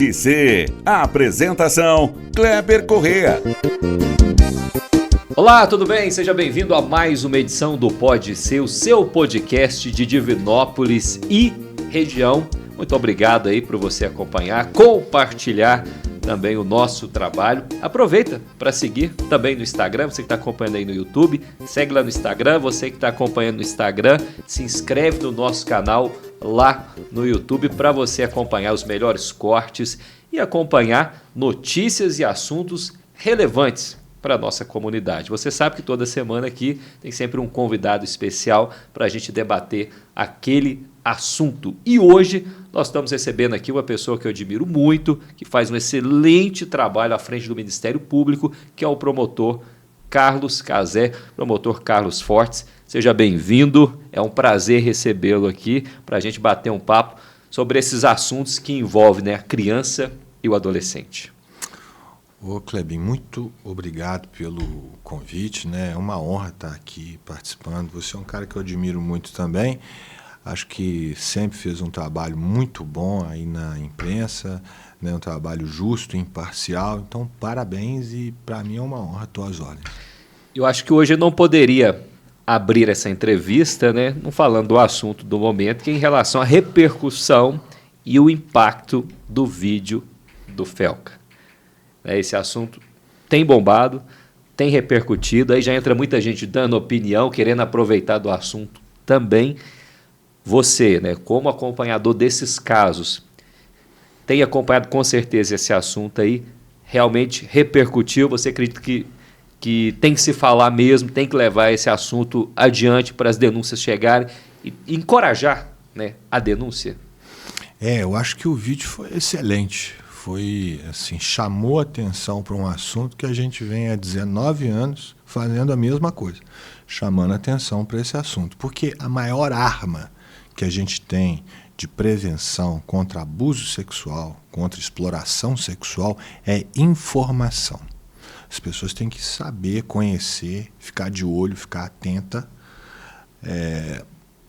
Pode Ser. A apresentação, Kleber Correa. Olá, tudo bem? Seja bem-vindo a mais uma edição do Pode Ser, o seu podcast de Divinópolis e região. Muito obrigado aí por você acompanhar, compartilhar também o nosso trabalho. Aproveita para seguir também no Instagram, você que está acompanhando aí no YouTube, segue lá no Instagram, você que está acompanhando no Instagram, se inscreve no nosso canal lá no YouTube para você acompanhar os melhores cortes e acompanhar notícias e assuntos relevantes para a nossa comunidade. Você sabe que toda semana aqui tem sempre um convidado especial para a gente debater aquele assunto. E hoje nós estamos recebendo aqui uma pessoa que eu admiro muito, que faz um excelente trabalho à frente do Ministério Público, que é o promotor Carlos Cazé, promotor Carlos Fortes. Seja bem-vindo, é um prazer recebê-lo aqui para a gente bater um papo sobre esses assuntos que envolvem, né, a criança e o adolescente. Ô Clebinho, muito obrigado pelo convite, né? É uma honra estar aqui participando. Você é um cara que eu admiro muito também. Acho que sempre fez um trabalho muito bom aí na imprensa, né? Um trabalho justo, imparcial. Então, parabéns e para mim é uma honra, estou às ordens. Eu acho que hoje eu não poderia abrir essa entrevista, né, não falando do assunto do momento, que é em relação à repercussão e o impacto do vídeo do Felca. Esse assunto tem bombado, tem repercutido, aí já entra muita gente dando opinião, querendo aproveitar do assunto também. Você, né, como acompanhador desses casos, tem acompanhado com certeza esse assunto aí, realmente repercutiu, você acredita que tem que se falar mesmo, tem que levar esse assunto adiante para as denúncias chegarem e encorajar, né, a denúncia? Eu acho que o vídeo foi excelente. Foi assim, chamou atenção para um assunto que a gente vem há 19 anos fazendo a mesma coisa, chamando atenção para esse assunto. Porque a maior arma que a gente tem de prevenção contra abuso sexual, contra exploração sexual, é informação. As pessoas têm que saber, conhecer, ficar de olho, ficar atenta,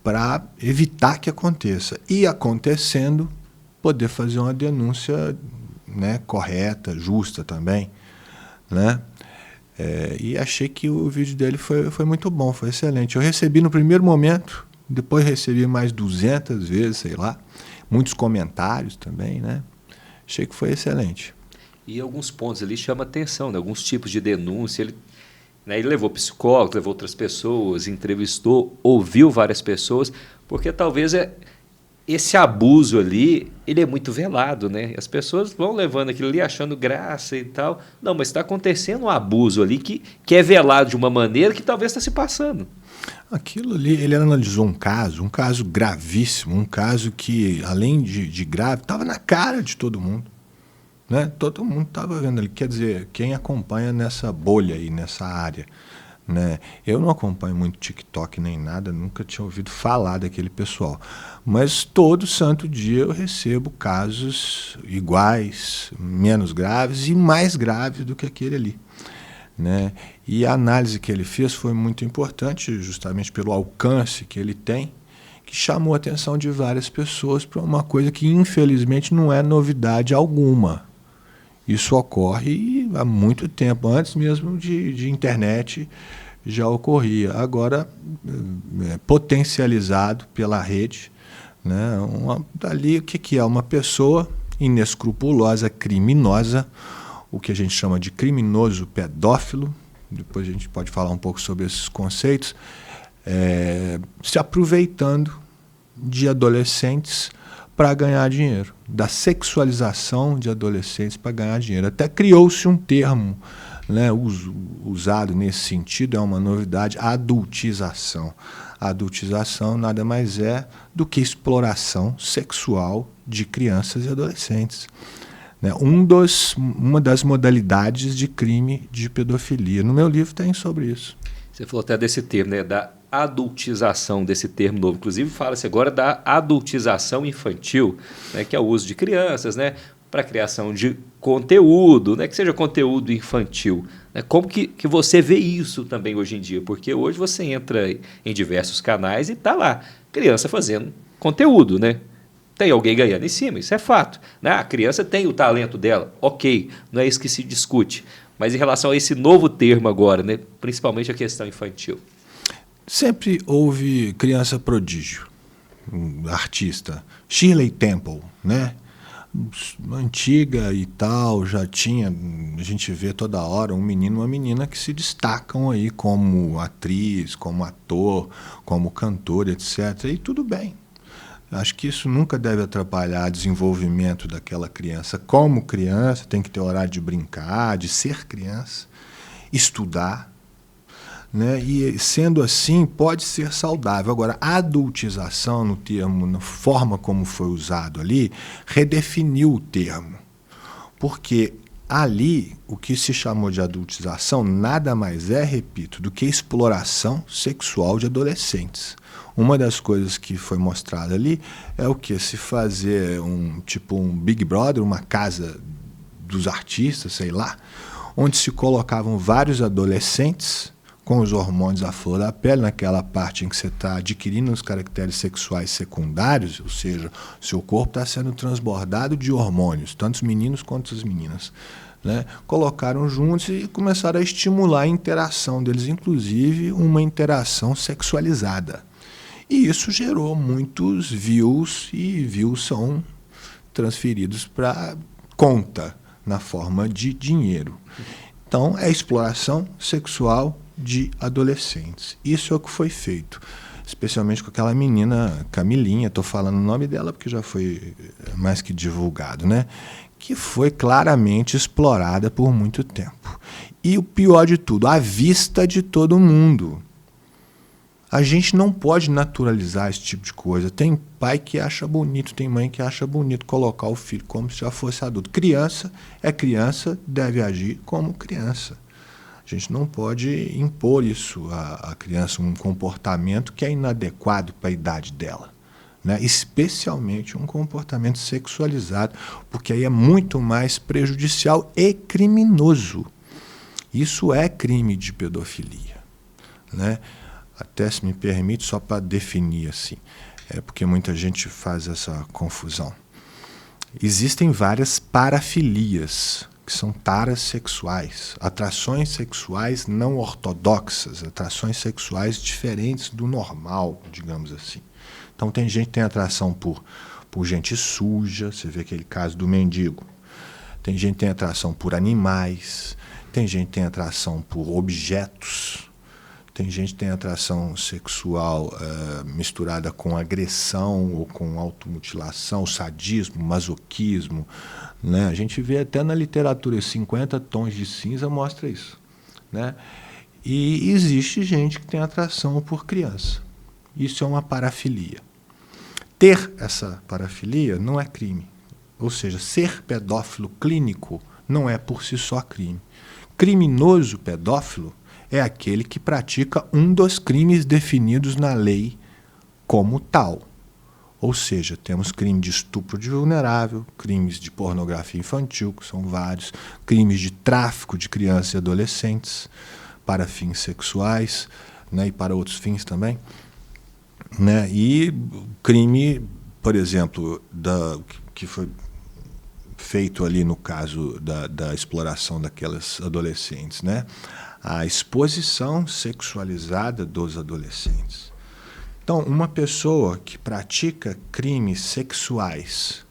para evitar que aconteça. E acontecendo, poder fazer uma denúncia, né, correta, justa também, né? E achei que o vídeo dele foi muito bom, foi excelente. Eu recebi no primeiro momento, depois recebi mais 200 vezes, sei lá, muitos comentários também, né? Achei que foi excelente. E alguns pontos ali chamam atenção, né? Alguns tipos de denúncia. Ele levou psicólogos, levou outras pessoas, entrevistou, ouviu várias pessoas, porque talvez esse abuso ali, ele é muito velado, né? As pessoas vão levando aquilo ali achando graça e tal. Não, mas está acontecendo um abuso ali que é velado de uma maneira que talvez está se passando. Aquilo ali, ele analisou um caso gravíssimo, um caso que, além de grave, estava na cara de todo mundo, né? Todo mundo estava vendo ali. Quer dizer, quem acompanha nessa bolha aí, nessa área, né? Eu não acompanho muito TikTok nem nada, nunca tinha ouvido falar daquele pessoal. Mas todo santo dia eu recebo casos iguais, menos graves e mais graves do que aquele ali, né? E a análise que ele fez foi muito importante, justamente pelo alcance que ele tem, que chamou a atenção de várias pessoas para uma coisa que infelizmente não é novidade alguma. Isso ocorre há muito tempo, antes mesmo de internet já ocorria. Agora, potencializado pela rede, né? Dali, o que é? Uma pessoa inescrupulosa, criminosa, o que a gente chama de criminoso pedófilo, depois a gente pode falar um pouco sobre esses conceitos, se aproveitando de adolescentes para ganhar dinheiro, da sexualização de adolescentes para ganhar dinheiro. Até criou-se um termo, né, usado nesse sentido, é uma novidade, adultização. A adultização nada mais é do que exploração sexual de crianças e adolescentes, né? Uma das modalidades de crime de pedofilia. No meu livro tem sobre isso. Você falou até desse termo, né, da adultização, desse termo novo. Inclusive, fala-se agora da adultização infantil, né, que é o uso de crianças, né, para a criação de conteúdo, né, que seja conteúdo infantil. Né? Como que você vê isso também hoje em dia? Porque hoje você entra em diversos canais e está lá, criança fazendo conteúdo, né? tem alguém ganhando em cima, isso é fato, né? A criança tem o talento dela, ok, não é isso que se discute. Mas em relação a esse novo termo agora, né? Principalmente a questão infantil. Sempre houve criança prodígio, artista. Shirley Temple, né? Antiga e tal, já tinha, a gente vê toda hora um menino e uma menina que se destacam aí como atriz, como ator, como cantor, etc. E tudo bem. Acho que isso nunca deve atrapalhar o desenvolvimento daquela criança. Como criança, tem que ter horário de brincar, de ser criança, estudar, né? E sendo assim, pode ser saudável. Agora, a adultização, no termo, na forma como foi usado ali, redefiniu o termo. Porque ali, o que se chamou de adultização nada mais é, repito, do que exploração sexual de adolescentes. Uma das coisas que foi mostrada ali é o que? Se fazer um Big Brother, uma casa dos artistas, sei lá, onde se colocavam vários adolescentes com os hormônios à flor da pele, naquela parte em que você está adquirindo os caracteres sexuais secundários, ou seja, seu corpo está sendo transbordado de hormônios, tanto os meninos quanto as meninas. Né? Colocaram juntos e começaram a estimular a interação deles, inclusive uma interação sexualizada. E isso gerou muitos views, e views são transferidos para conta na forma de dinheiro. Então, é exploração sexual de adolescentes. Isso é o que foi feito, especialmente com aquela menina Camilinha, estou falando o nome dela porque já foi mais que divulgado, né? Que foi claramente explorada por muito tempo. E o pior de tudo, à vista de todo mundo. A gente não pode naturalizar esse tipo de coisa. Tem pai que acha bonito, tem mãe que acha bonito colocar o filho como se já fosse adulto. Criança é criança, deve agir como criança. A gente não pode impor isso à criança, um comportamento que é inadequado para a idade dela. Né? Especialmente um comportamento sexualizado, porque aí é muito mais prejudicial e criminoso. Isso é crime de pedofilia. Né? Até, se me permite, só para definir assim, porque muita gente faz essa confusão. Existem várias parafilias, que são taras sexuais, atrações sexuais não ortodoxas, atrações sexuais diferentes do normal, digamos assim. Então tem gente que tem atração por gente suja, você vê aquele caso do mendigo. Tem gente que tem atração por animais, tem gente que tem atração por objetos, tem gente que tem atração sexual misturada com agressão ou com automutilação, sadismo, masoquismo. Né? A gente vê até na literatura 50 tons de cinza mostra isso. Né? E existe gente que tem atração por criança. Isso é uma parafilia. Ter essa parafilia não é crime. Ou seja, ser pedófilo clínico não é por si só crime. Criminoso pedófilo é aquele que pratica um dos crimes definidos na lei como tal. Ou seja, temos crime de estupro de vulnerável, crimes de pornografia infantil, que são vários, crimes de tráfico de crianças e adolescentes para fins sexuais, né, e para outros fins também. Né, e crime, por exemplo, que foi feito ali no caso da exploração daquelas adolescentes, né? A exposição sexualizada dos adolescentes. Então, uma pessoa que pratica crimes sexuais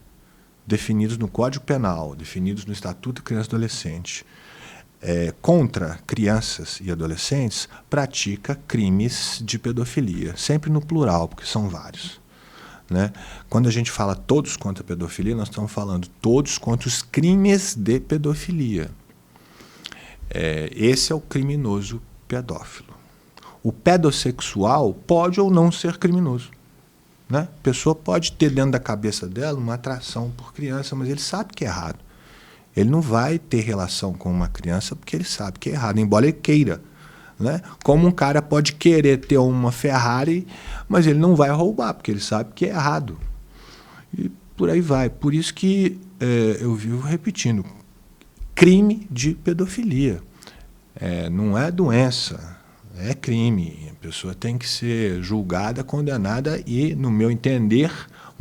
definidos no Código Penal, definidos no Estatuto de Criança e Adolescente, contra crianças e adolescentes, pratica crimes de pedofilia, sempre no plural, porque são vários. Né? Quando a gente fala todos contra a pedofilia, nós estamos falando todos contra os crimes de pedofilia. Esse é o criminoso pedófilo. O pedossexual pode ou não ser criminoso. Né? A pessoa pode ter dentro da cabeça dela uma atração por criança, mas ele sabe que é errado. Ele não vai ter relação com uma criança porque ele sabe que é errado, embora ele queira. Né? Como um cara pode querer ter uma Ferrari, mas ele não vai roubar, porque ele sabe que é errado. E por aí vai. Por isso que eu vivo repetindo, crime de pedofilia. Não é doença, é crime. A pessoa tem que ser julgada, condenada e, no meu entender,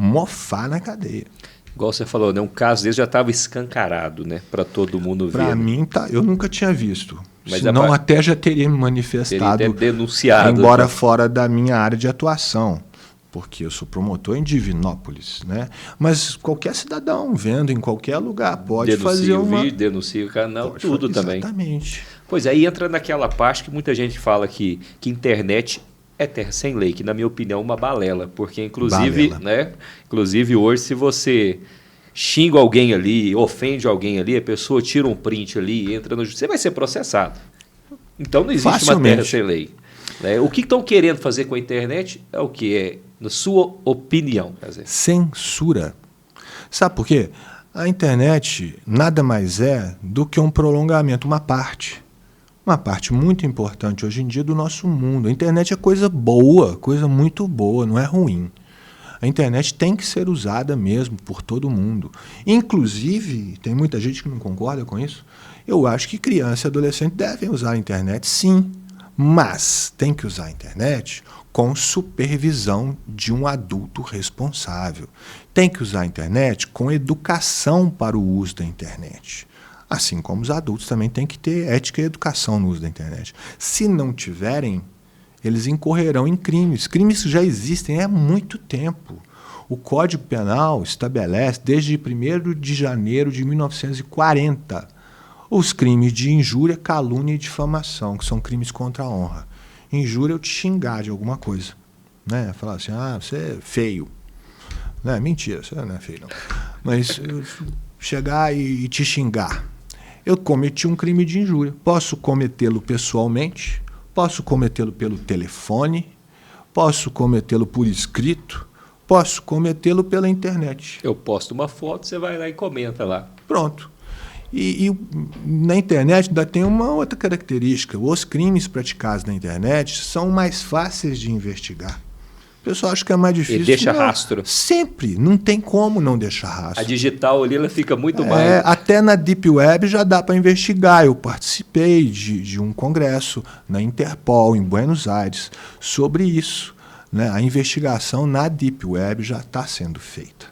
mofar na cadeia. Igual você falou, né? Um caso desse já estava escancarado, né? Para todo mundo ver. Para mim, eu nunca tinha visto. Mas senão até já teria me manifestado, teria denunciado, embora fora da minha área de atuação, porque eu sou promotor em Divinópolis, né? Mas qualquer cidadão vendo em qualquer lugar pode fazer uma... Denuncia o vídeo, denuncia o canal, tudo também. Exatamente. Pois aí entra naquela parte que muita gente fala que internet é terra sem lei, que na minha opinião é uma balela, porque inclusive, né? Inclusive hoje se você xinga alguém ali, ofende alguém ali, a pessoa tira um print ali, entra no justiça, você vai ser processado. Então não existe uma terra sem lei. Né? O que estão querendo fazer com a internet é o que é, na sua opinião, quer dizer. Censura. Sabe por quê? A internet nada mais é do que um prolongamento, uma parte muito importante hoje em dia do nosso mundo. A internet é coisa boa, coisa muito boa, não é ruim. A internet tem que ser usada mesmo por todo mundo. Inclusive, tem muita gente que não concorda com isso, eu acho que criança e adolescente devem usar a internet, sim. Mas tem que usar a internet com supervisão de um adulto responsável. Tem que usar a internet com educação para o uso da internet. Assim como os adultos também têm que ter ética e educação no uso da internet. Se não tiverem, eles incorrerão em crimes. Crimes que já existem há muito tempo. O Código Penal estabelece, desde 1º de janeiro de 1940, os crimes de injúria, calúnia e difamação, que são crimes contra a honra. Injúria é eu te xingar de alguma coisa. Né? Falar assim, você é feio. Não, mentira, você não é feio, não. Mas chegar e te xingar. Eu cometi um crime de injúria. Posso cometê-lo pessoalmente, posso cometê-lo pelo telefone, posso cometê-lo por escrito, posso cometê-lo pela internet. Eu posto uma foto, você vai lá e comenta lá. Pronto. E na internet ainda tem uma outra característica. Os crimes praticados na internet são mais fáceis de investigar. O pessoal acha que é mais difícil. E deixa rastro. Sempre. Não tem como não deixar rastro. A digital ali ela fica muito mais... Até na Deep Web já dá para investigar. Eu participei de um congresso na Interpol, em Buenos Aires, sobre isso. Né? A investigação na Deep Web já está sendo feita.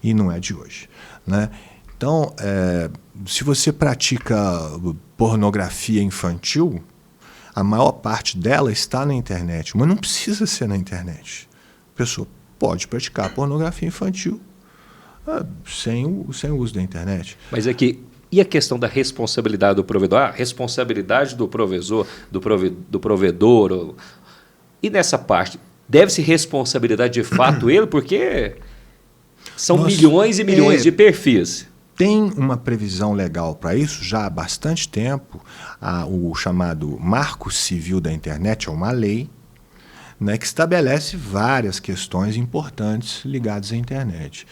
E não é de hoje. Né? Então, se você pratica pornografia infantil, a maior parte dela está na internet, mas não precisa ser na internet. A pessoa pode praticar pornografia infantil sem o uso da internet. Mas é que, e a questão da responsabilidade do provedor? A responsabilidade do provedor, do provedor. E nessa parte, deve-se responsabilidade de fato ele, porque são milhões e milhões de perfis. Tem uma previsão legal para isso já há bastante tempo, o chamado Marco Civil da Internet, é uma lei, né, que estabelece várias questões importantes ligadas à internet.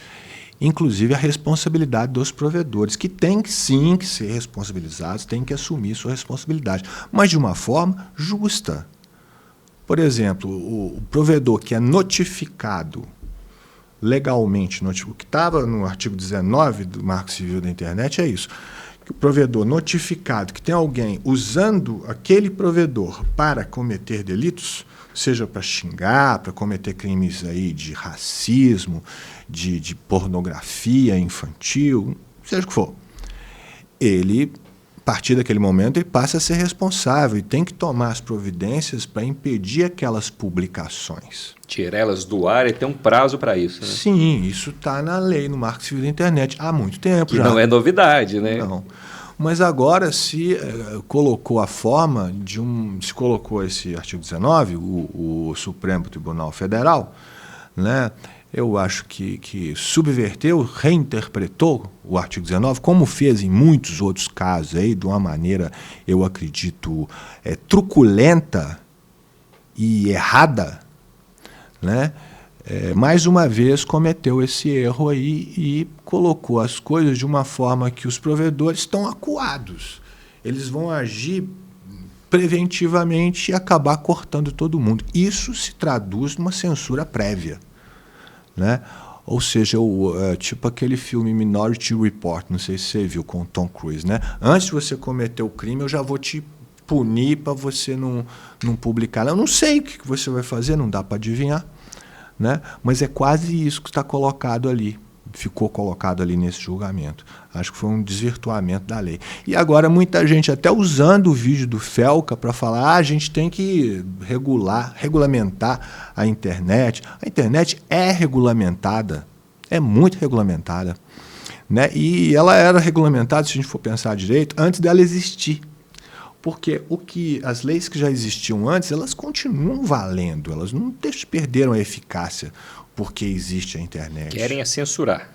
Inclusive a responsabilidade dos provedores, que têm sim que ser responsabilizados, têm que assumir sua responsabilidade, mas de uma forma justa. Por exemplo, o provedor que é notificado legalmente, o que estava no artigo 19 do Marco Civil da Internet é isso, que o provedor notificado que tem alguém usando aquele provedor para cometer delitos, seja para xingar, para cometer crimes aí de racismo, de pornografia infantil, seja o que for, ele, a partir daquele momento, ele passa a ser responsável e tem que tomar as providências para impedir aquelas publicações. Tirar elas do ar e tem um prazo para isso, né? Sim, isso está na lei, no Marco Civil da Internet, há muito tempo que já. Não é novidade, né? Não. Mas agora se colocou a forma se colocou esse artigo 19, o Supremo Tribunal Federal, né? Eu acho que subverteu, reinterpretou o artigo 19, como fez em muitos outros casos, aí, de uma maneira, eu acredito, truculenta e errada, né? Mais uma vez cometeu esse erro aí e colocou as coisas de uma forma que os provedores estão acuados. Eles vão agir preventivamente e acabar cortando todo mundo. Isso se traduz numa censura prévia. Né? Ou seja, tipo aquele filme Minority Report, não sei se você viu, com o Tom Cruise. Né? Antes de você cometer o crime, eu já vou te punir para você não publicar. Eu não sei o que você vai fazer, não dá para adivinhar. né? Mas é quase isso que está colocado ali. Ficou colocado ali nesse julgamento. Acho que foi um desvirtuamento da lei. E agora muita gente até usando o vídeo do Felca para falar a gente tem que regulamentar a internet. A internet é regulamentada, é muito regulamentada, né? E ela era regulamentada, se a gente for pensar direito, antes dela existir. Porque as leis que já existiam antes, elas continuam valendo, elas não perderam a eficácia porque existe a internet. Querem censurar.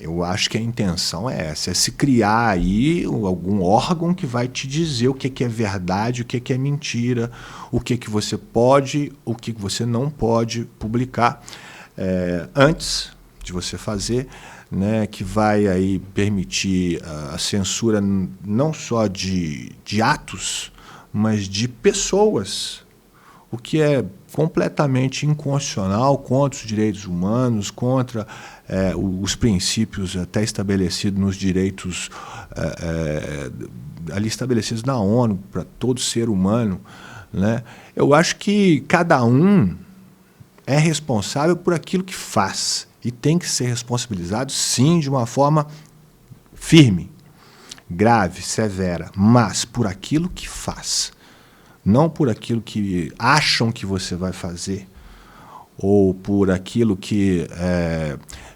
Eu acho que a intenção é essa, é se criar aí algum órgão que vai te dizer o que é verdade, o que é mentira, o que você pode, o que você não pode publicar antes de você fazer, né, que vai aí permitir a censura não só de atos, mas de pessoas, o que é completamente inconstitucional, contra os direitos humanos, contra os princípios até estabelecidos nos direitos ali estabelecidos na ONU para todo ser humano, né? Eu acho que cada um é responsável por aquilo que faz e tem que ser responsabilizado, sim, de uma forma firme, grave, severa, mas por aquilo que faz. Não por aquilo que acham que você vai fazer, ou por aquilo que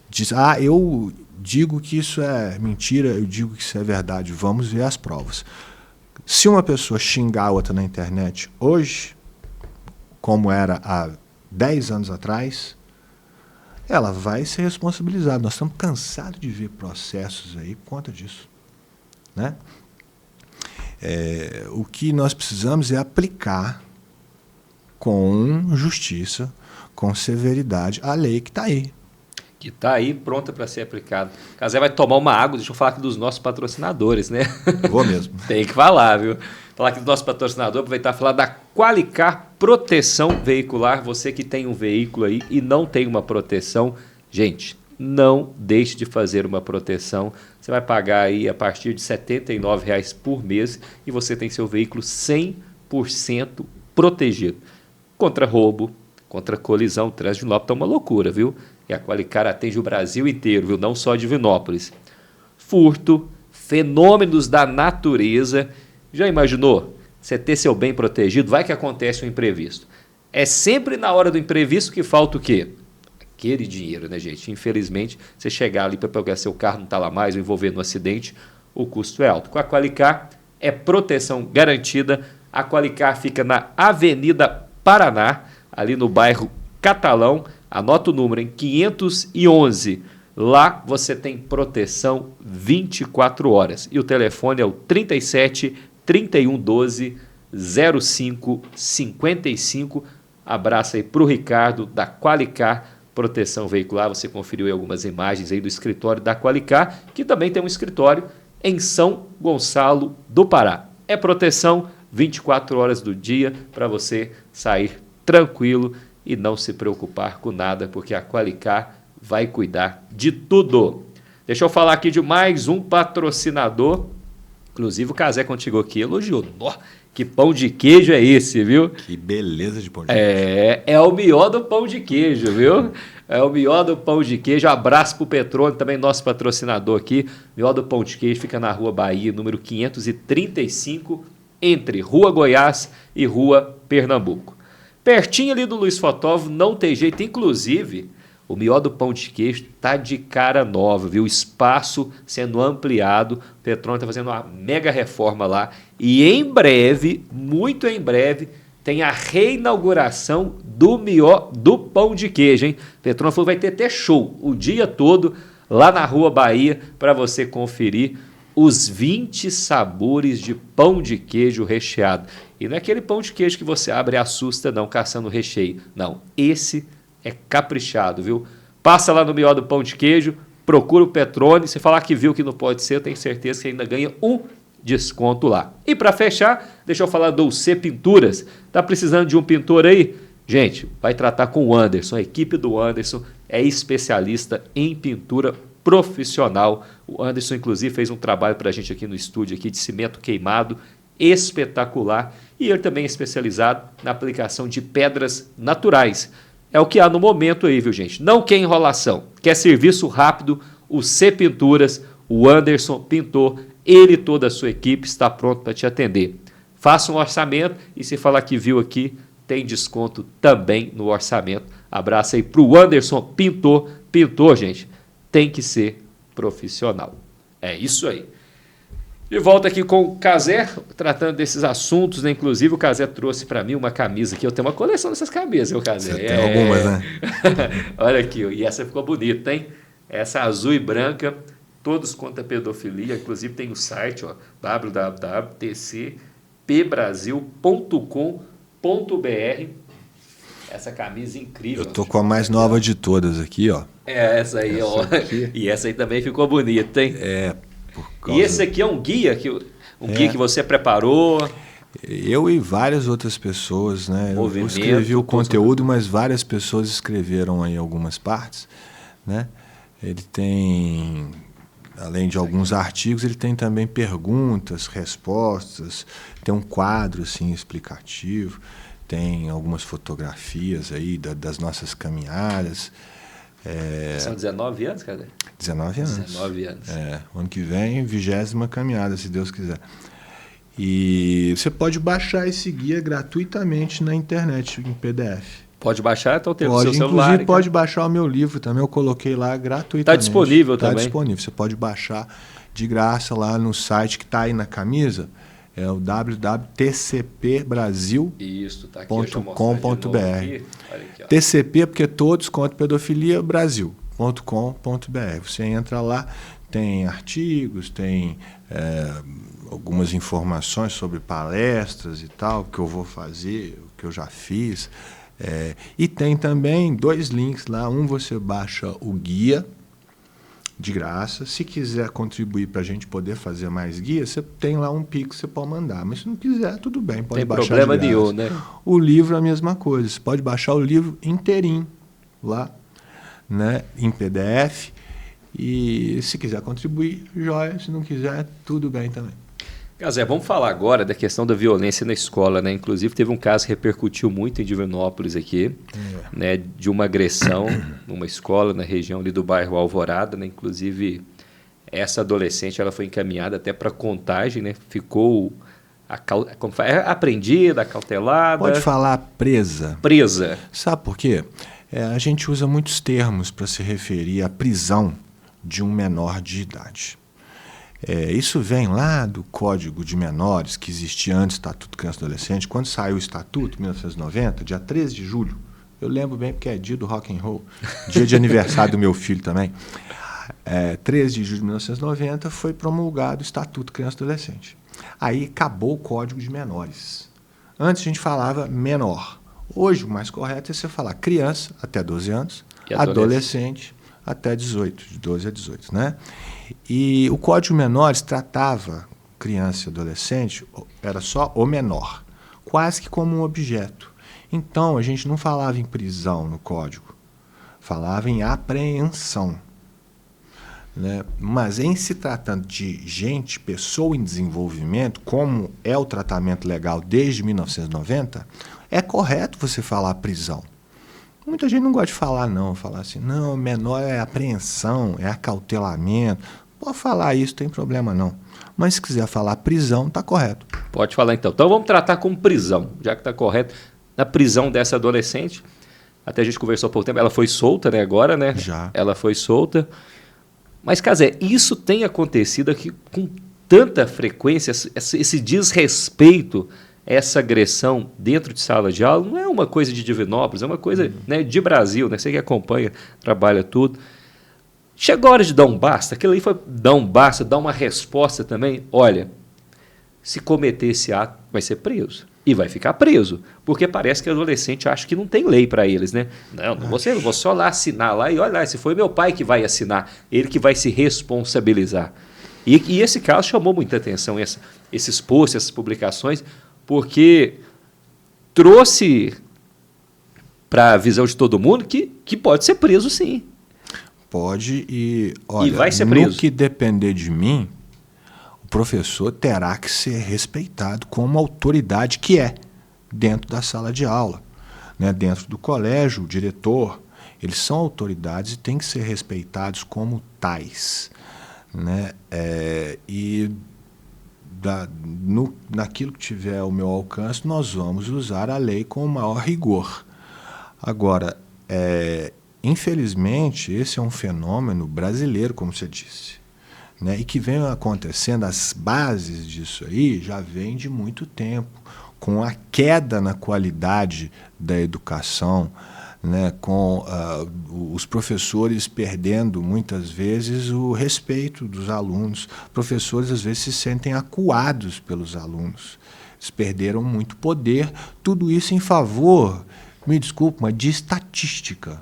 diz, eu digo que isso é mentira, eu digo que isso é verdade, vamos ver as provas. Se uma pessoa xingar a outra na internet hoje, como era há 10 anos atrás, ela vai ser responsabilizada. Nós estamos cansados de ver processos aí por conta disso, né? O que nós precisamos é aplicar com justiça, com severidade, a lei que está aí. Que está aí pronta para ser aplicada. Casé vai tomar uma água, deixa eu falar aqui dos nossos patrocinadores, né? Vou mesmo. Tem que falar, viu? Falar aqui do nosso patrocinador, aproveitar e falar da Qualicar Proteção Veicular. Você que tem um veículo aí e não tem uma proteção, gente, não deixe de fazer uma proteção. Você vai pagar aí a partir de R$ 79,00 por mês e você tem seu veículo 100% protegido. Contra roubo, contra colisão, o trânsito de Divinópolis está uma loucura, viu? E a Qualicar atende o Brasil inteiro, viu? Não só Divinópolis. Furto, fenômenos da natureza. Já imaginou? Você ter seu bem protegido, vai que acontece um imprevisto. É sempre na hora do imprevisto que falta o quê? Aquele dinheiro, né, gente? Infelizmente, você chegar ali para pegar seu carro, não está lá mais, ou envolver no acidente, o custo é alto. Com a Qualicar, é proteção garantida. A Qualicar fica na Avenida Paraná, ali no bairro Catalão. Anota o número, em 511. Lá você tem proteção 24 horas. E o telefone é o 37 31 12 05 55. Abraço aí para o Ricardo, da Qualicar Proteção Veicular. Você conferiu aí algumas imagens aí do escritório da Qualicar, que também tem um escritório em São Gonçalo do Pará. É proteção 24 horas do dia para você sair tranquilo e não se preocupar com nada, porque a Qualicar vai cuidar de tudo. Deixa eu falar aqui de mais um patrocinador. Inclusive o Casé contigo aqui elogiou. Que pão de queijo é esse, viu? Que beleza de pão de queijo. É o melhor do pão de queijo, viu? É o melhor do pão de queijo. Abraço pro Petrônio, também nosso patrocinador aqui. Melhor do pão de queijo fica na Rua Bahia, número 535, entre Rua Goiás e Rua Pernambuco. Pertinho ali do Luiz Fotógrafo, não tem jeito. Inclusive, o melhor do pão de queijo tá de cara nova, viu? Espaço sendo ampliado. O Petrônio está fazendo uma mega reforma lá. E em breve, muito em breve, tem a reinauguração do melhor do pão de queijo, hein? O Petrônio falou que vai ter até show o dia todo lá na Rua Bahia para você conferir os 20 sabores de pão de queijo recheado. E não é aquele pão de queijo que você abre e assusta, não, caçando recheio. Não, esse é caprichado, viu? Passa lá no melhor do pão de queijo, procura o Petrone. Se falar que viu que não pode ser, eu tenho certeza que ainda ganha um desconto lá. E para fechar, deixa eu falar do C Pinturas. Tá precisando de um pintor aí? Gente, vai tratar com o Anderson. A equipe do Anderson é especialista em pintura profissional. O Anderson, inclusive, fez um trabalho para a gente aqui no estúdio aqui de cimento queimado espetacular. E ele também é especializado na aplicação de pedras naturais. é o que há no momento aí, viu, gente? Não quer enrolação, quer serviço rápido, o C Pinturas, o Anderson Pintor, ele e toda a sua equipe está pronto para te atender. Faça um orçamento e se falar que viu aqui, tem desconto também no orçamento. Abraço aí para o Anderson Pintor. Pintor, gente, tem que ser profissional. É isso aí. De volta aqui com o Cazé, tratando desses assuntos, né? Inclusive o Cazé trouxe para mim uma camisa aqui. Eu tenho uma coleção dessas camisas, viu, Cazé? Você tem algumas, né? Olha aqui, e essa ficou bonita, hein? Essa azul e branca, todos contra a pedofilia. Inclusive tem o site, ó, www.tcpbrasil.com.br. Essa camisa incrível. Eu tô com a mais nova de todas aqui, ó. É, essa aí, ó. Aqui. E essa aí também ficou bonita, hein? Causa... E esse aqui é um guia guia que você preparou. Eu e várias outras pessoas, né? Eu escrevi o conteúdo, mas várias pessoas escreveram aí algumas partes, né? Ele tem, além de alguns artigos, ele tem também perguntas, respostas, tem um quadro assim explicativo, tem algumas fotografias aí das nossas caminhadas. São 19 anos, cadê? 19 anos. 19 anos. Ano que vem, 20ª caminhada, se Deus quiser. E você pode baixar esse guia gratuitamente na internet, em PDF. Pode baixar, então tem o seu celular. Inclusive, pode baixar o meu livro também, eu coloquei lá gratuitamente. Está disponível também? Está disponível, você pode baixar de graça lá no site que está aí na camisa, é o www.tcpbrasil.com.br. TCP porque todos contra pedofilia Brasil.com.br. Você entra lá, tem artigos, tem algumas informações sobre palestras e tal, que eu vou fazer, o que eu já fiz. E tem também 2 links lá. Um você baixa o guia de graça. Se quiser contribuir para a gente poder fazer mais guias, você tem lá um Pix que você pode mandar. Mas se não quiser, tudo bem, pode baixar de graça. Tem problema nenhum, né? O livro é a mesma coisa. Você pode baixar o livro inteirinho lá, né, em PDF. E se quiser contribuir, joia. Se não quiser, tudo bem também. Cazé, vamos falar agora da questão da violência na escola, né? Inclusive teve um caso que repercutiu muito em Divinópolis aqui, né? De uma agressão numa escola na região ali do bairro Alvorada, né? Inclusive essa adolescente ela foi encaminhada até para contagem, né? Ficou apreendida, acautelada. Pode falar presa. Presa. Sabe por quê? A gente usa muitos termos para se referir à prisão de um menor de idade. Isso vem lá do Código de Menores, que existia antes do Estatuto Criança e Adolescente. Quando saiu o Estatuto, em 1990, dia 13 de julho, eu lembro bem porque é dia do rock and roll, dia de aniversário do meu filho também, 13 de julho de 1990 foi promulgado o Estatuto Criança e Adolescente. Aí acabou o Código de Menores. Antes a gente falava menor. Hoje o mais correto é você falar criança até 12 anos, adolescente até 18, de 12 a 18, né? E o Código de Menores tratava criança e adolescente, era só o menor, quase que como um objeto. Então, a gente não falava em prisão no Código, falava em apreensão. Né? Mas em se tratando de gente, pessoa em desenvolvimento, como é o tratamento legal desde 1990, é correto você falar prisão. Muita gente não gosta de falar não, falar assim, não, menor é apreensão, é acautelamento. Pode falar isso, tem problema não. Mas se quiser falar prisão, está correto. Pode falar então. Então vamos tratar como prisão, já que está correto. Na prisão dessa adolescente, até a gente conversou há pouco tempo, ela foi solta, né, agora, né? Já. Ela foi solta. Mas, Cazé, isso tem acontecido aqui com tanta frequência, esse desrespeito, essa agressão dentro de sala de aula, não é uma coisa de Divinópolis, é uma coisa né, de Brasil, né? Você que acompanha, trabalha tudo. Chegou a hora de dar um basta, aquilo aí foi dar um basta, dar uma resposta também. Olha, se cometer esse ato, vai ser preso. E vai ficar preso, porque parece que o adolescente acha que não tem lei para eles, né? Não vou só lá assinar lá e olha lá, se foi meu pai que vai assinar, ele que vai se responsabilizar. E esse caso chamou muita atenção, esses posts, essas publicações, porque trouxe para a visão de todo mundo que pode ser preso sim. Pode olha, e vai ser preso. No que depender de mim, o professor terá que ser respeitado como autoridade que é dentro da sala de aula. né? Dentro do colégio, o diretor, eles são autoridades e têm que ser respeitados como tais, né? Naquilo que tiver ao meu alcance, nós vamos usar a lei com o maior rigor. Agora, infelizmente, esse é um fenômeno brasileiro, como você disse, né? E que vem acontecendo, as bases disso aí já vem de muito tempo, com a queda na qualidade da educação, né? Com os professores perdendo, muitas vezes, o respeito dos alunos. Professores, às vezes, se sentem acuados pelos alunos. Eles perderam muito poder, tudo isso em favor, me desculpe, mas de estatística.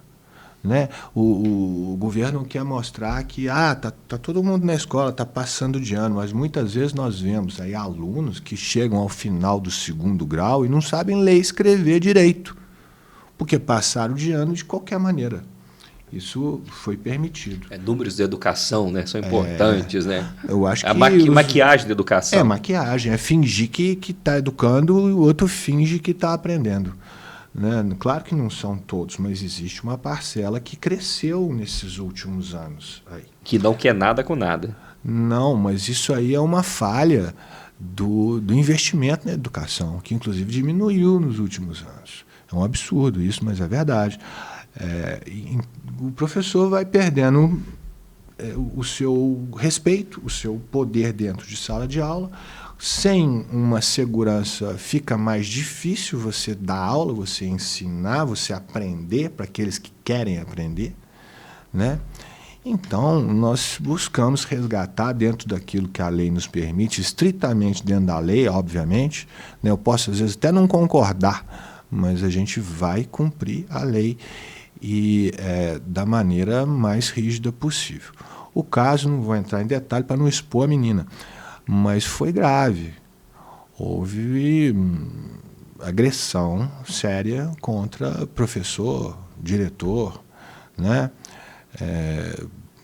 Né? O governo quer mostrar que tá todo mundo na escola, está passando de ano, mas muitas vezes nós vemos aí alunos que chegam ao final do 2º grau e não sabem ler e escrever direito, porque passaram de ano de qualquer maneira. Isso foi permitido. Números de educação, né? São importantes, né? Eu acho que maquiagem de educação. Maquiagem, é fingir que está educando e o outro finge que está aprendendo. Né? Claro que não são todos, mas existe uma parcela que cresceu nesses últimos anos. Aí. Que não quer nada com nada. Não, mas isso aí é uma falha do investimento na educação, que inclusive diminuiu nos últimos anos. É um absurdo isso, mas é verdade. O professor vai perdendo o seu respeito, o seu poder dentro de sala de aula. Sem uma segurança, fica mais difícil você dar aula, você ensinar, você aprender para aqueles que querem aprender, né? Então, nós buscamos resgatar dentro daquilo que a lei nos permite, estritamente dentro da lei, obviamente, né? Eu posso, às vezes, até não concordar, mas a gente vai cumprir a lei e da maneira mais rígida possível. O caso, não vou entrar em detalhe para não expor a menina, mas foi grave. Houve agressão séria contra professor, diretor, né?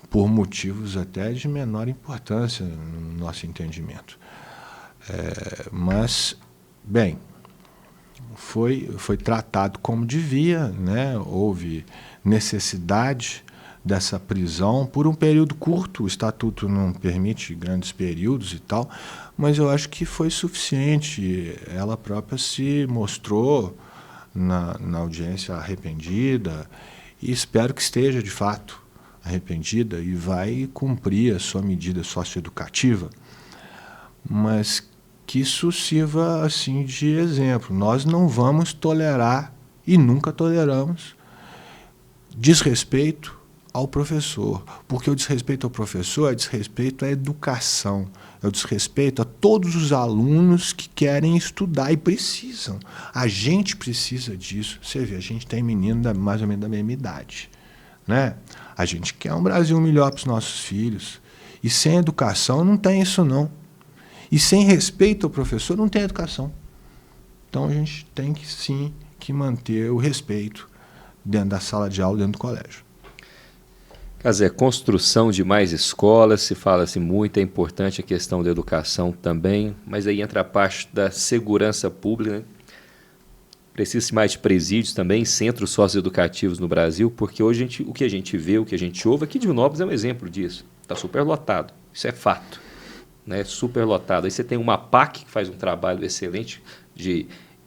Por motivos até de menor importância no nosso entendimento. Mas, bem, foi tratado como devia, né? Houve necessidade dessa prisão por um período curto. O estatuto não permite grandes períodos e tal, mas eu acho que foi suficiente. Ela própria se mostrou na audiência arrependida e espero que esteja de fato arrependida e vai cumprir a sua medida socioeducativa, mas que isso sirva assim de exemplo. Nós não vamos tolerar e nunca toleramos desrespeito ao professor, porque o desrespeito ao professor é desrespeito à educação, é o desrespeito a todos os alunos que querem estudar e precisam. A gente precisa disso. Você vê, a gente tem menino mais ou menos da mesma idade, né? A gente quer um Brasil melhor para os nossos filhos. E sem educação não tem isso, não. E sem respeito ao professor não tem educação. Então a gente tem que, sim, que manter o respeito dentro da sala de aula, dentro do colégio. Casé, construção de mais escolas, se fala-se muito, é importante a questão da educação também, mas aí entra a parte da segurança pública, né? Precisa-se mais de presídios também, centros socioeducativos no Brasil, porque hoje o que a gente vê, o que a gente ouve, aqui de Divinópolis é um exemplo disso, está superlotado, isso é fato, né? Superlotado. Aí você tem uma PAC que faz um trabalho excelente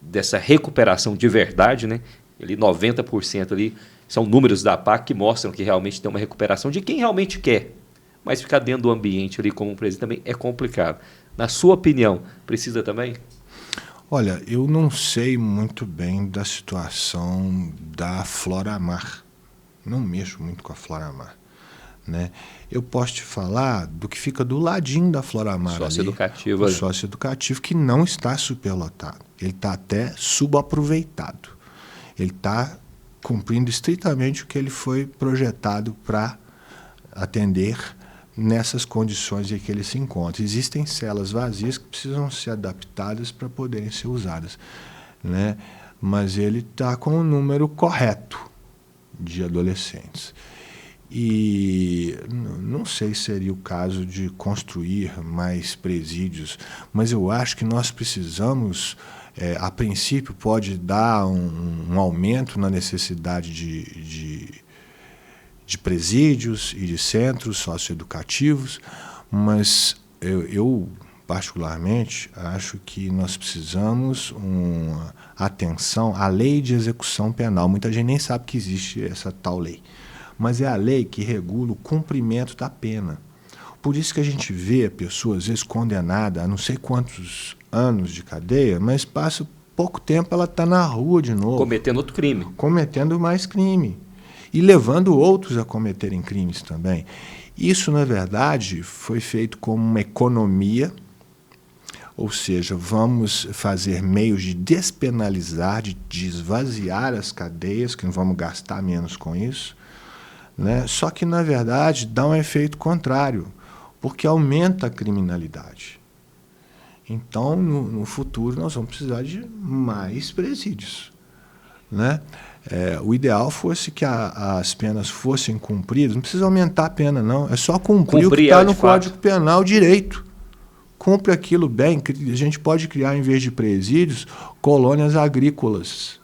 dessa recuperação de verdade, né? Ali 90% ali são números da PAC que mostram que realmente tem uma recuperação de quem realmente quer. Mas ficar dentro do ambiente ali como um presídio também é complicado. Na sua opinião, precisa também? Olha, eu não sei muito bem da situação da Floramar. Não mexo muito com a Floramar, né? Eu posso te falar do que fica do ladinho da Floramar. Socioeducativo. O socioeducativo que não está superlotado. Ele está até subaproveitado. Ele está cumprindo estritamente o que ele foi projetado para atender nessas condições em que ele se encontra. Existem celas vazias que precisam ser adaptadas para poderem ser usadas, né? Mas ele está com o número correto de adolescentes. E não sei se seria o caso de construir mais presídios, mas eu acho que nós precisamos a princípio pode dar um aumento na necessidade de presídios e de centros socioeducativos, mas eu particularmente acho que nós precisamos atenção à lei de execução penal. Muita gente nem sabe que existe essa tal lei, mas é a lei que regula o cumprimento da pena. Por isso que a gente vê a pessoa, às vezes, condenada a não sei quantos anos de cadeia, mas passa pouco tempo, ela está na rua de novo. Cometendo outro crime. Cometendo mais crime. E levando outros a cometerem crimes também. Isso, na verdade, foi feito como uma economia, ou seja, vamos fazer meios de despenalizar, de esvaziar as cadeias, que não vamos gastar menos com isso, né? Só que, na verdade, dá um efeito contrário, porque aumenta a criminalidade. Então, no futuro, nós vamos precisar de mais presídios, né? O ideal fosse que as penas fossem cumpridas, não precisa aumentar a pena, não, é só cumprir o que está no Código Penal direito. Cumpre aquilo bem, a gente pode criar, em vez de presídios, colônias agrícolas,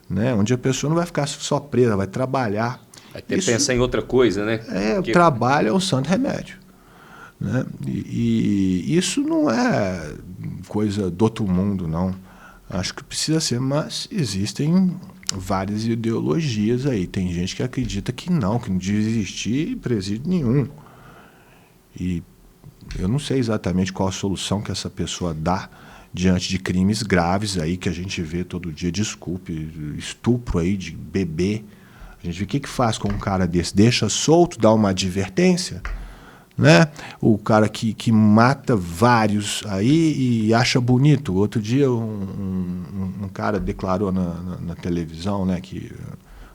né? Onde a pessoa não vai ficar só presa, vai trabalhar. Vai ter que pensar em outra coisa, né? O trabalho é o santo remédio, né? E isso não é coisa do outro mundo, não. Acho que precisa ser, mas existem várias ideologias aí. Tem gente que acredita que não devia existir presídio nenhum. E eu não sei exatamente qual a solução que essa pessoa dá diante de crimes graves aí que a gente vê todo dia. Desculpe, estupro aí de bebê. A gente vê o que faz com um cara desse. Deixa solto, dá uma advertência, né? O cara que mata vários aí e acha bonito. Outro dia um cara declarou na televisão, né, que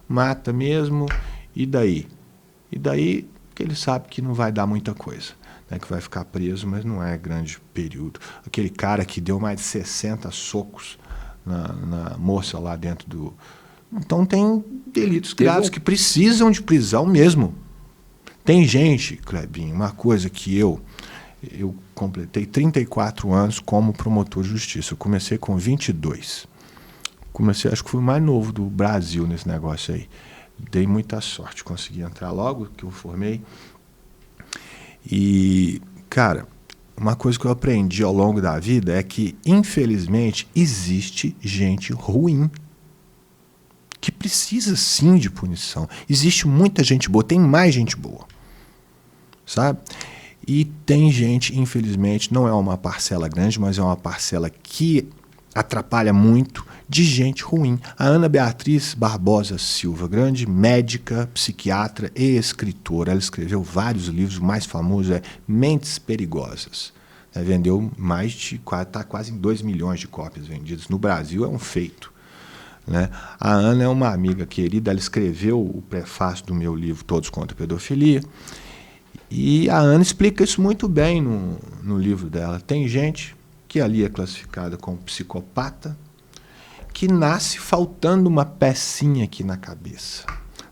mata mesmo, e daí? E daí que ele sabe que não vai dar muita coisa, né, que vai ficar preso, mas não é grande período. Aquele cara que deu mais de 60 socos na moça lá dentro do... Então tem delitos graves que precisam de prisão mesmo. Tem gente, Clebinho, uma coisa que eu completei 34 anos como promotor de justiça. Eu comecei com 22. Acho que fui o mais novo do Brasil nesse negócio aí. Dei muita sorte, consegui entrar logo que eu formei. E, cara, uma coisa que eu aprendi ao longo da vida é que, infelizmente, existe gente ruim que precisa, sim, de punição. Existe muita gente boa, tem mais gente boa, sabe? E tem gente, infelizmente, não é uma parcela grande, mas é uma parcela que atrapalha muito, de gente ruim. A Ana Beatriz Barbosa Silva, grande médica, psiquiatra e escritora, ela escreveu vários livros, o mais famoso é Mentes Perigosas. Vendeu mais de, está quase em 2 milhões de cópias vendidas. No Brasil é um feito, né? A Ana é uma amiga querida, ela escreveu o prefácio do meu livro Todos contra a Pedofilia, e a Ana explica isso muito bem no livro dela. Tem gente que ali é classificada como psicopata, que nasce faltando uma pecinha aqui na cabeça.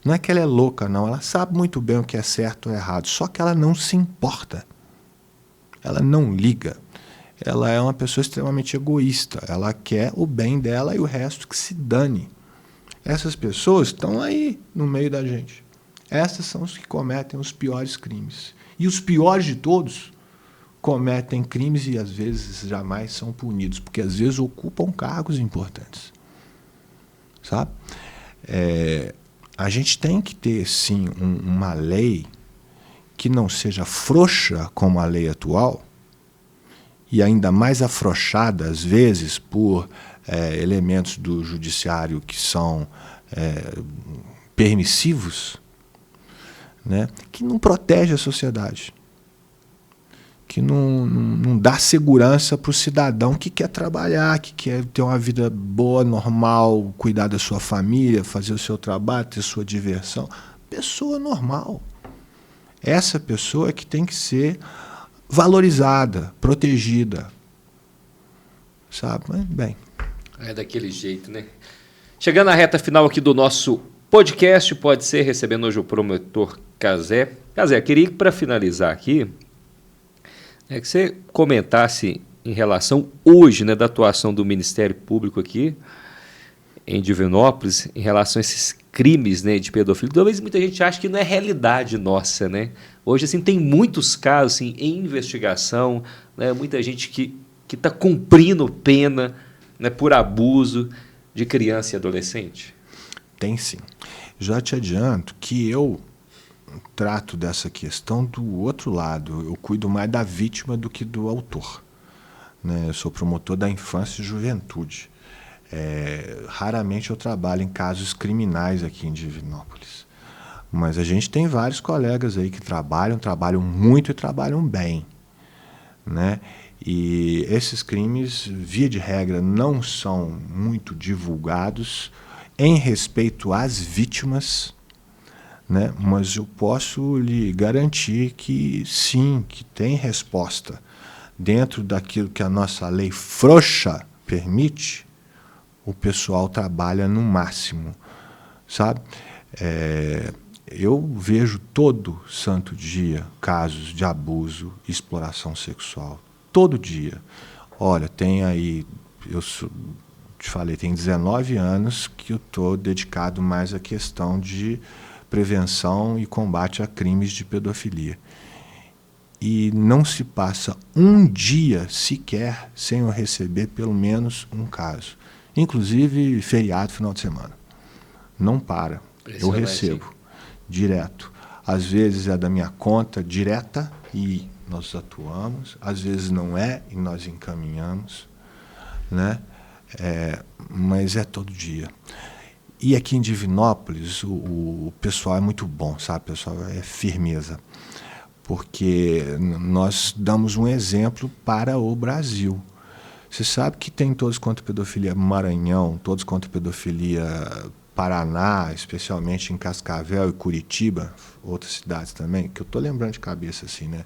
Não é que ela é louca, não, ela sabe muito bem o que é certo ou errado, só que ela não se importa, ela não liga. Ela é uma pessoa extremamente egoísta. Ela quer o bem dela e o resto que se dane. Essas pessoas estão aí no meio da gente. Essas são os que cometem os piores crimes. E os piores de todos cometem crimes e, às vezes, jamais são punidos, porque, às vezes, ocupam cargos importantes. Sabe? A gente tem que ter, sim, uma lei que não seja frouxa como a lei atual, e ainda mais afrouxada, às vezes, por elementos do judiciário que são permissivos, né, que não protege a sociedade, que não dá segurança para o cidadão que quer trabalhar, que quer ter uma vida boa, normal, cuidar da sua família, fazer o seu trabalho, ter sua diversão. Pessoa normal. Essa pessoa é que tem que ser valorizada, protegida, sabe? Mas, bem. É daquele jeito, né? Chegando à reta final aqui do nosso podcast, pode ser, recebendo hoje o promotor Cazé. Cazé, queria, para finalizar aqui, que você comentasse em relação hoje, né, da atuação do Ministério Público aqui em Divinópolis, em relação a esses crimes, né, de pedofilia. Talvez muita gente ache que não é realidade nossa, né? Hoje, assim, tem muitos casos assim, em investigação, né, muita gente que está cumprindo pena, né, por abuso de criança e adolescente. Tem sim. Já te adianto que eu trato dessa questão do outro lado. Eu cuido mais da vítima do que do autor. Né? Eu sou promotor da infância e juventude. Raramente eu trabalho em casos criminais aqui em Divinópolis. Mas a gente tem vários colegas aí que trabalham muito e trabalham bem. Né? E esses crimes, via de regra, não são muito divulgados em respeito às vítimas, né? Mas eu posso lhe garantir que sim, que tem resposta. Dentro daquilo que a nossa lei frouxa permite, o pessoal trabalha no máximo, sabe? Eu vejo todo santo dia casos de abuso e exploração sexual. Todo dia. Olha, tem aí, te falei, tem 19 anos que eu estou dedicado mais à questão de prevenção e combate a crimes de pedofilia. E não se passa um dia sequer sem eu receber pelo menos um caso. Inclusive feriado, final de semana. Não para. Eu recebo direto. Às vezes é da minha conta direta e nós atuamos. Às vezes não é e nós encaminhamos. Né? Mas é todo dia. E aqui em Divinópolis o pessoal é muito bom, sabe? O pessoal é firmeza. Porque nós damos um exemplo para o Brasil. Você sabe que tem todos contra a pedofilia Maranhão, todos contra a pedofilia Paraná, especialmente em Cascavel e Curitiba, outras cidades também, que eu estou lembrando de cabeça assim, né?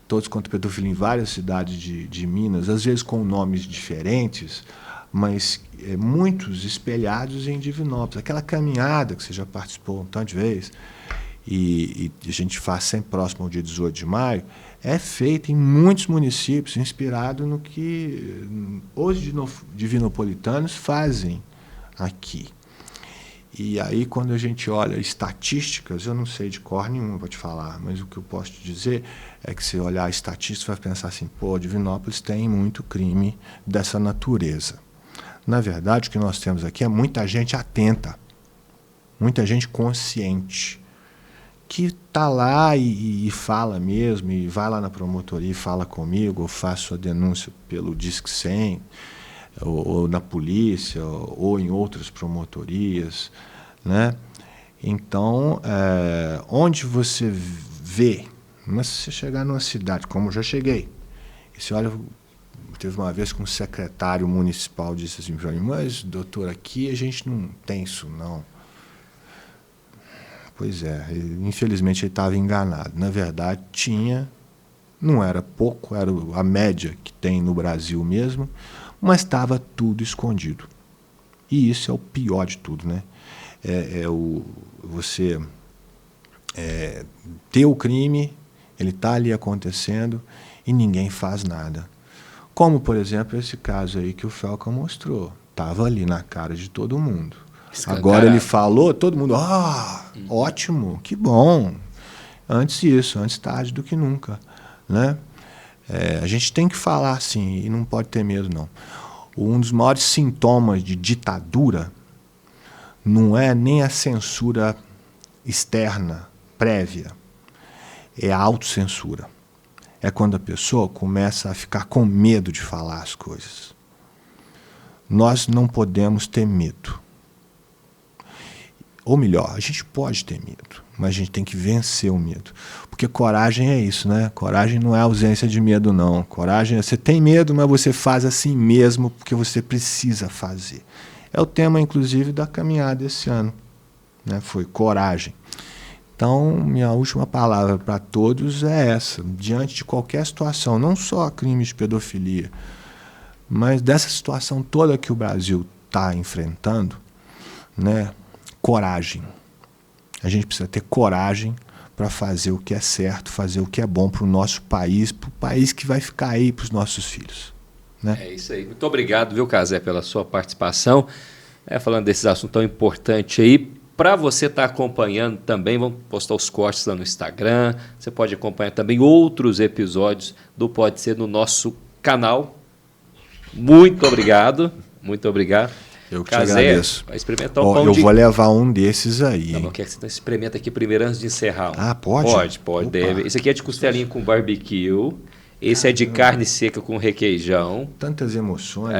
Todos contra a pedofilia em várias cidades de Minas, às vezes com nomes diferentes, mas muitos espelhados em Divinópolis. Aquela caminhada que você já participou um tanto de vezes, e a gente faz sempre próximo ao dia 18 de maio, é feita em muitos municípios, inspirado no que os divinopolitanos fazem aqui. E aí, quando a gente olha estatísticas, eu não sei de cor nenhuma, vou te falar, mas o que eu posso te dizer é que se olhar a estatística, vai pensar assim, pô, Divinópolis tem muito crime dessa natureza. Na verdade, o que nós temos aqui é muita gente atenta, muita gente consciente, que está lá e fala mesmo, e vai lá na promotoria e fala comigo, ou faço a denúncia pelo Disque 100, ou na polícia, ou em outras promotorias, né? Então, onde você vê, mas se você chegar numa cidade, como eu já cheguei, e você olha, teve uma vez que um secretário municipal disse assim para mim, mas doutor, aqui a gente não tem isso não. Pois é, infelizmente ele estava enganado. Na verdade, tinha, não era pouco, era a média que tem no Brasil mesmo, mas estava tudo escondido. E isso é o pior de tudo, né? Você ter o crime, ele está ali acontecendo e ninguém faz nada. Como, por exemplo, esse caso aí que o Felca mostrou. Estava ali na cara de todo mundo. Agora ele falou, todo mundo, ótimo, que bom. Antes tarde do que nunca, né? A gente tem que falar assim, e não pode ter medo, não. Um dos maiores sintomas de ditadura não é nem a censura externa, prévia, é a autocensura. É quando a pessoa começa a ficar com medo de falar as coisas. Nós não podemos ter medo. Ou melhor, a gente pode ter medo, mas a gente tem que vencer o medo. Porque coragem é isso, né? Coragem não é ausência de medo, não. Coragem é você tem medo, mas você faz assim mesmo porque você precisa fazer. É o tema, inclusive, da caminhada esse ano, né? Foi coragem. Então, minha última palavra para todos é essa. Diante de qualquer situação, não só crimes de pedofilia, mas dessa situação toda que o Brasil está enfrentando, né? Coragem. A gente precisa ter coragem para fazer o que é certo, fazer o que é bom para o nosso país, para o país que vai ficar aí para os nossos filhos. né? É isso aí. Muito obrigado, viu, Cazé, pela sua participação. Falando desses assuntos tão importantes aí. Para você estar acompanhando também, vamos postar os cortes lá no Instagram. Você pode acompanhar também outros episódios do Pode Ser no nosso canal. Muito obrigado. Muito obrigado. Eu que te agradeço. Vai experimentar um pão eu vou levar um desses aí. Não, quer que você experimenta aqui primeiro antes de encerrar. Pode? Pode, deve. Esse aqui é de costelinha com barbecue. Esse é de carne seca com requeijão. Tantas emoções.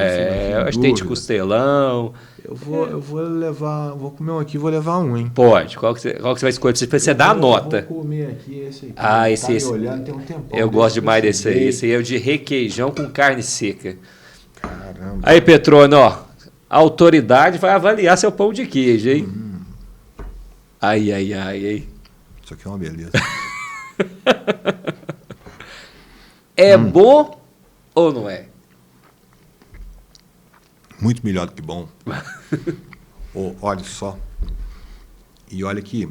Eu acho que tem de costelão. Eu vou levar, vou comer um aqui, vou levar um, hein? Pode. Qual que você vai escolher? Você dá a nota. Eu vou comer aqui esse aqui. Esse. Olhando, tem um tempão. Eu gosto demais desse aí. Esse aí é o de requeijão com carne seca. Caramba. Aí, Petrônio, ó. A autoridade vai avaliar seu pão de queijo, hein? Ai. Isso aqui é uma beleza. É bom ou não é? Muito melhor do que bom. Olha só. E olha que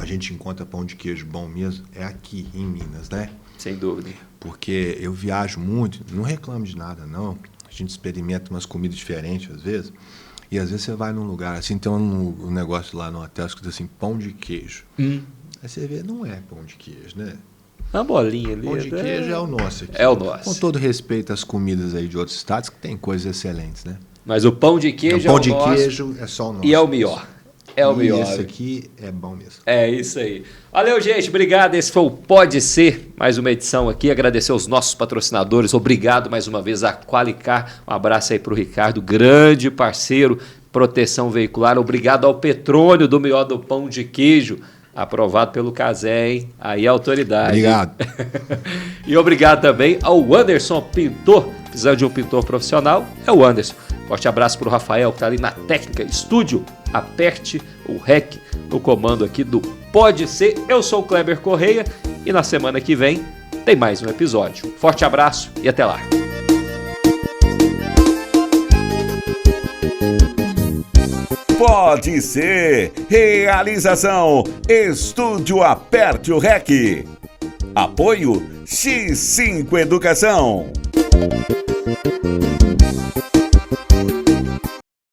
a gente encontra pão de queijo bom mesmo, é aqui em Minas, né? Sem dúvida. Porque eu viajo muito, não reclamo de nada, não. A gente experimenta umas comidas diferentes às vezes. E às vezes você vai num lugar assim, tem um negócio lá no hotel que diz assim, pão de queijo. Aí você vê, não é pão de queijo, né? Uma bolinha ali. Pão de queijo é o nosso aqui. É o nosso. Com todo respeito às comidas aí de outros estados, que tem coisas excelentes, né? Mas o pão de queijo o queijo é só o nosso. E é o melhor. É o melhor. Esse aqui é bom mesmo. É isso aí. Valeu, gente. Obrigado. Esse foi o Pode Ser. Mais uma edição aqui. Agradecer aos nossos patrocinadores. Obrigado mais uma vez a Qualicar. Um abraço aí para o Ricardo, grande parceiro, proteção veicular. Obrigado ao Petrônio do Melhor do Pão de Queijo. Aprovado pelo Cazé, hein? Aí a autoridade. Obrigado. E obrigado também ao Anderson Pintor. Precisando de um pintor profissional, é o Anderson. Forte abraço para o Rafael, que está ali na técnica. Estúdio, aperte o REC no comando aqui do Pode Ser. Eu sou o Kleber Correia e na semana que vem tem mais um episódio. Forte abraço e até lá. Pode Ser. Realização. Estúdio Aperte o REC. Apoio X5 Educação.